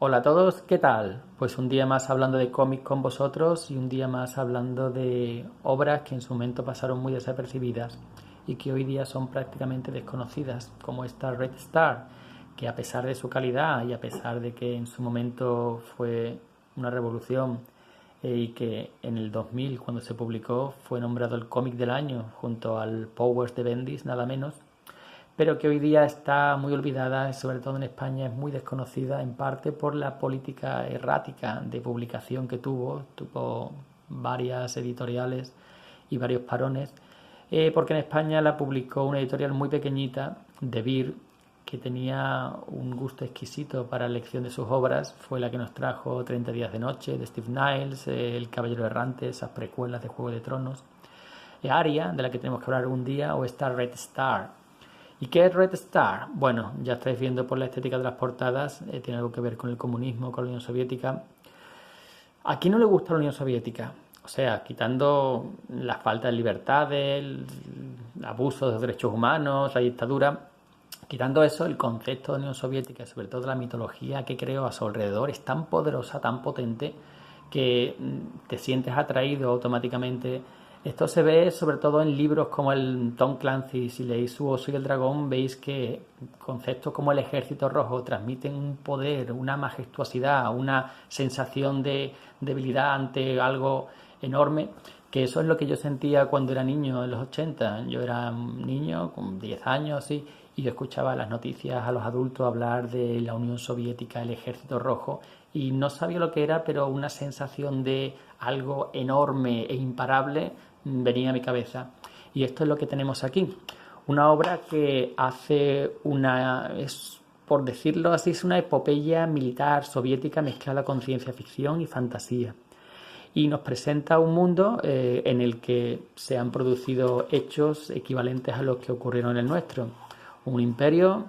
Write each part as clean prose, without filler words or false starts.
Hola a todos, ¿qué tal? Pues un día más hablando de cómics con vosotros y un día más hablando de obras que en su momento pasaron muy desapercibidas y que hoy día son prácticamente desconocidas, como esta Red Star, que a pesar de su calidad y a pesar de que en su momento fue una revolución y que en el 2000 cuando se publicó fue nombrado el cómic del año junto al Powers de Bendis, nada menos, pero que hoy día está muy olvidada, sobre todo en España es muy desconocida, en parte por la política errática de publicación que tuvo varias editoriales y varios parones, porque en España la publicó una editorial muy pequeñita, De Beer, que tenía un gusto exquisito para la elección de sus obras, fue la que nos trajo 30 días de noche de Steve Niles, El Caballero Errante, esas precuelas de Juego de Tronos, Aria, de la que tenemos que hablar un día, o esta Red Star. ¿Y qué es Red Star? Bueno, ya estáis viendo por la estética de las portadas, tiene algo que ver con el comunismo, con la Unión Soviética. ¿A quién no le gusta la Unión Soviética? O sea, quitando la falta de libertades, el abuso de los derechos humanos, la dictadura, quitando eso, el concepto de Unión Soviética y sobre todo la mitología que creó a su alrededor es tan poderosa, tan potente, que te sientes atraído automáticamente. Esto se ve sobre todo en libros como el Tom Clancy. Si leéis Su Oso y el Dragón, veis que conceptos como el Ejército Rojo transmiten un poder, una majestuosidad, una sensación de debilidad ante algo enorme, que eso es lo que yo sentía cuando era niño en los 80. Yo era un niño con 10 años así, y yo escuchaba las noticias a los adultos hablar de la Unión Soviética, el Ejército Rojo, y no sabía lo que era, pero una sensación de algo enorme e imparable venía a mi cabeza. Y esto es lo que tenemos aquí. Una obra que es, por decirlo así, es una epopeya militar soviética mezclada con ciencia ficción y fantasía. Y nos presenta un mundo en el que se han producido hechos equivalentes a los que ocurrieron en el nuestro. Un imperio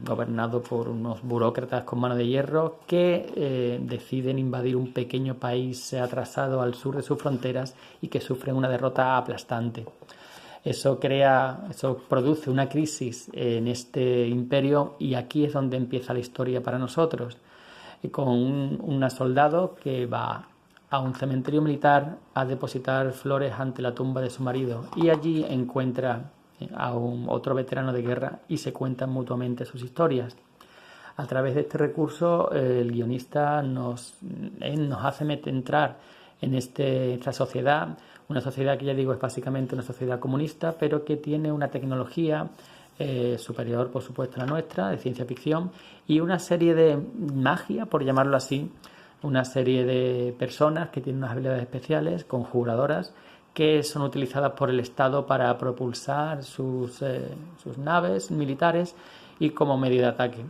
gobernado por unos burócratas con mano de hierro que deciden invadir un pequeño país atrasado al sur de sus fronteras y que sufren una derrota aplastante. Eso produce una crisis en este imperio y aquí es donde empieza la historia para nosotros, con una soldado que va a un cementerio militar a depositar flores ante la tumba de su marido y allí encuentra a otro veterano de guerra y se cuentan mutuamente sus historias. A través de este recurso el guionista nos hace entrar en esta sociedad, una sociedad que ya digo es básicamente una sociedad comunista, pero que tiene una tecnología superior por supuesto a la nuestra, de ciencia ficción, y una serie de magia, por llamarlo así, una serie de personas que tienen unas habilidades especiales, conjuradoras, que son utilizadas por el Estado para propulsar sus naves militares y como medio de ataque.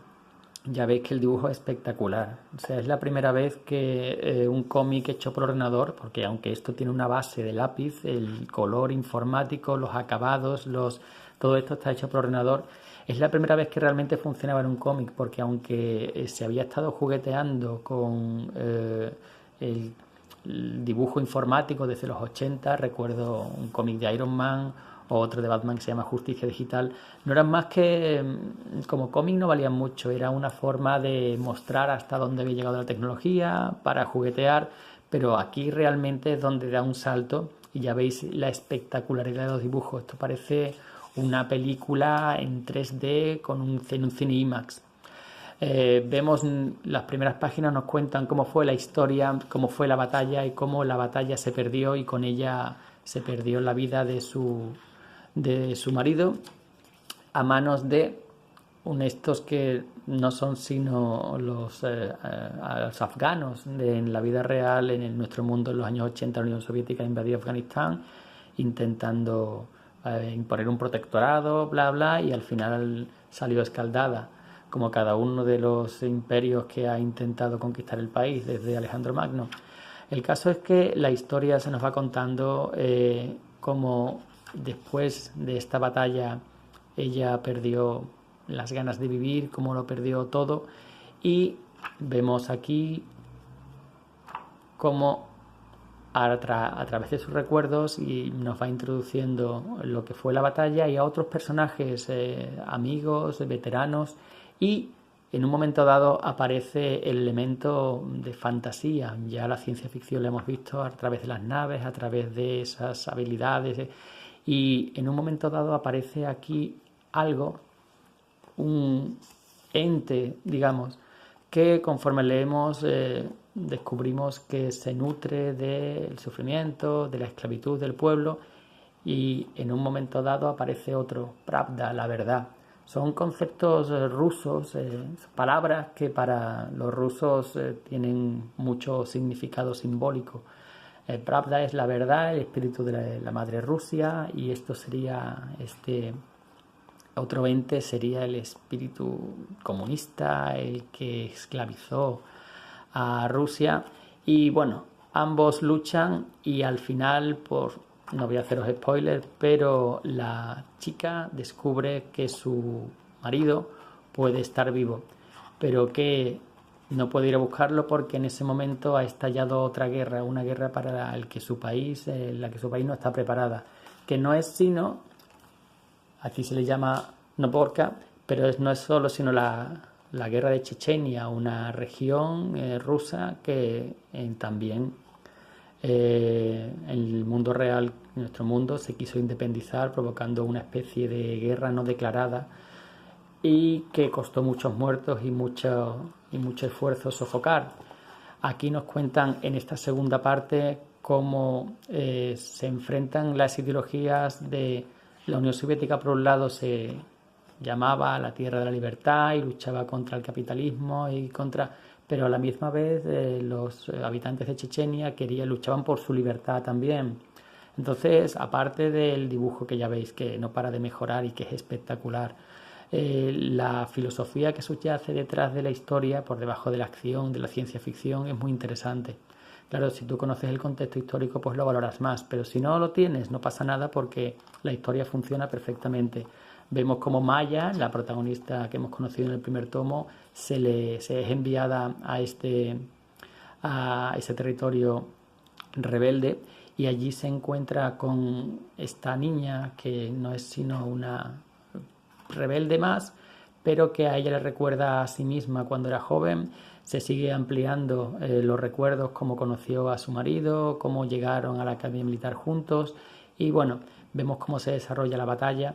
Ya veis que el dibujo es espectacular. O sea, es la primera vez que un cómic hecho por ordenador, porque aunque esto tiene una base de lápiz, el color informático, los acabados, todo esto está hecho por ordenador, es la primera vez que realmente funcionaba en un cómic, porque aunque se había estado jugueteando con el dibujo informático desde los 80, recuerdo un cómic de Iron Man o otro de Batman que se llama Justicia Digital, no eran más que, como cómic no valían mucho, era una forma de mostrar hasta dónde había llegado la tecnología, para juguetear, pero aquí realmente es donde da un salto y ya veis la espectacularidad de los dibujos. Esto parece una película en 3D en un cine IMAX. Vemos las primeras páginas, nos cuentan cómo fue la historia, cómo fue la batalla y cómo la batalla se perdió y con ella se perdió la vida de su marido a manos de estos que no son sino los afganos. En la vida real, en nuestro mundo, en los años 80, la Unión Soviética invadió Afganistán intentando imponer un protectorado, bla, bla, y al final salió escaldada, como cada uno de los imperios que ha intentado conquistar el país, desde Alejandro Magno. El caso es que la historia se nos va contando cómo después de esta batalla ella perdió las ganas de vivir, cómo lo perdió todo, y vemos aquí cómo a través de sus recuerdos y nos va introduciendo lo que fue la batalla y a otros personajes amigos, veteranos, y en un momento dado aparece el elemento de fantasía. Ya la ciencia ficción la hemos visto a través de las naves, a través de esas habilidades, y en un momento dado aparece aquí algo, un ente, digamos, que conforme leemos descubrimos que se nutre del sufrimiento, de la esclavitud del pueblo, y en un momento dado aparece otro, Pravda, la verdad. Son conceptos rusos, palabras que para los rusos tienen mucho significado simbólico. Pravda es la verdad, el espíritu de la madre Rusia, y esto sería otro ente sería el espíritu comunista, el que esclavizó a Rusia. Y bueno, ambos luchan y al final, no voy a haceros spoilers, pero la chica descubre que su marido puede estar vivo, pero que no puede ir a buscarlo porque en ese momento ha estallado otra guerra, una guerra para la que su país no está preparada, que no es sino, aquí se le llama Novorka, pero no es solo sino la guerra de Chechenia, una región rusa que también en el mundo real, en nuestro mundo, se quiso independizar provocando una especie de guerra no declarada y que costó muchos muertos y mucho esfuerzo sofocar. Aquí nos cuentan en esta segunda parte cómo se enfrentan las ideologías de la Unión Soviética. Por un lado se llamaba la tierra de la libertad y luchaba contra el capitalismo pero a la misma vez los habitantes de Chechenia luchaban por su libertad también. Entonces, aparte del dibujo que ya veis que no para de mejorar y que es espectacular, la filosofía que subyace detrás de la historia, por debajo de la acción, de la ciencia ficción, es muy interesante. Claro, si tú conoces el contexto histórico, pues lo valoras más, pero si no lo tienes, no pasa nada porque la historia funciona perfectamente. Vemos como Maya, la protagonista que hemos conocido en el primer tomo, se es enviada a ese territorio rebelde y allí se encuentra con esta niña que no es sino una rebelde más, pero que a ella le recuerda a sí misma cuando era joven. Se sigue ampliando los recuerdos, cómo conoció a su marido, cómo llegaron a la academia militar juntos y bueno, vemos cómo se desarrolla la batalla.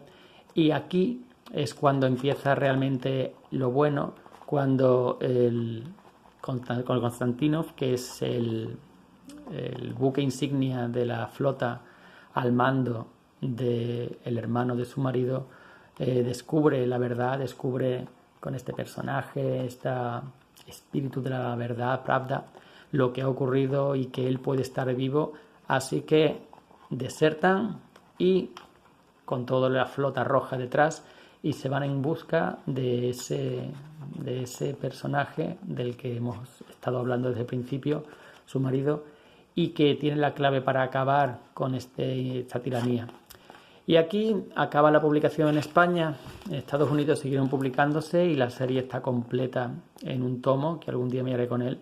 Y aquí es cuando empieza realmente lo bueno, cuando con Konstantinov, que es el buque insignia de la flota al mando del hermano de su marido, descubre la verdad, descubre con este personaje, este espíritu de la verdad, Pravda, lo que ha ocurrido y que él puede estar vivo. Así que desertan y con toda la flota roja detrás y se van en busca de ese personaje del que hemos estado hablando desde el principio, su marido, y que tiene la clave para acabar con esta tiranía. Y aquí acaba la publicación en España. En Estados Unidos siguieron publicándose y la serie está completa en un tomo, que algún día me haré con él.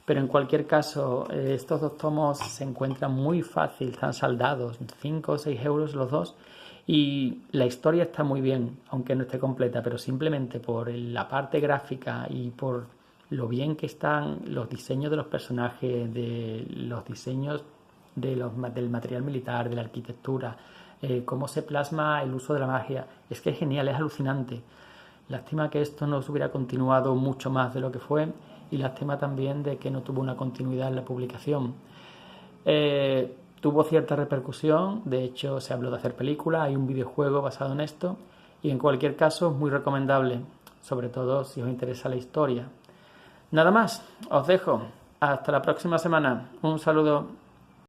Pero en cualquier caso, estos dos tomos se encuentran muy fácil, están saldados, 5 o 6 euros los dos. Y la historia está muy bien, aunque no esté completa, pero simplemente por la parte gráfica y por lo bien que están los diseños de los personajes, de los diseños del material militar, de la arquitectura, cómo se plasma el uso de la magia. Es que es genial, es alucinante. Lástima que esto no se hubiera continuado mucho más de lo que fue y lástima también de que no tuvo una continuidad en la publicación. Tuvo cierta repercusión, de hecho se habló de hacer película, hay un videojuego basado en esto y en cualquier caso es muy recomendable, sobre todo si os interesa la historia. Nada más, os dejo. Hasta la próxima semana. Un saludo.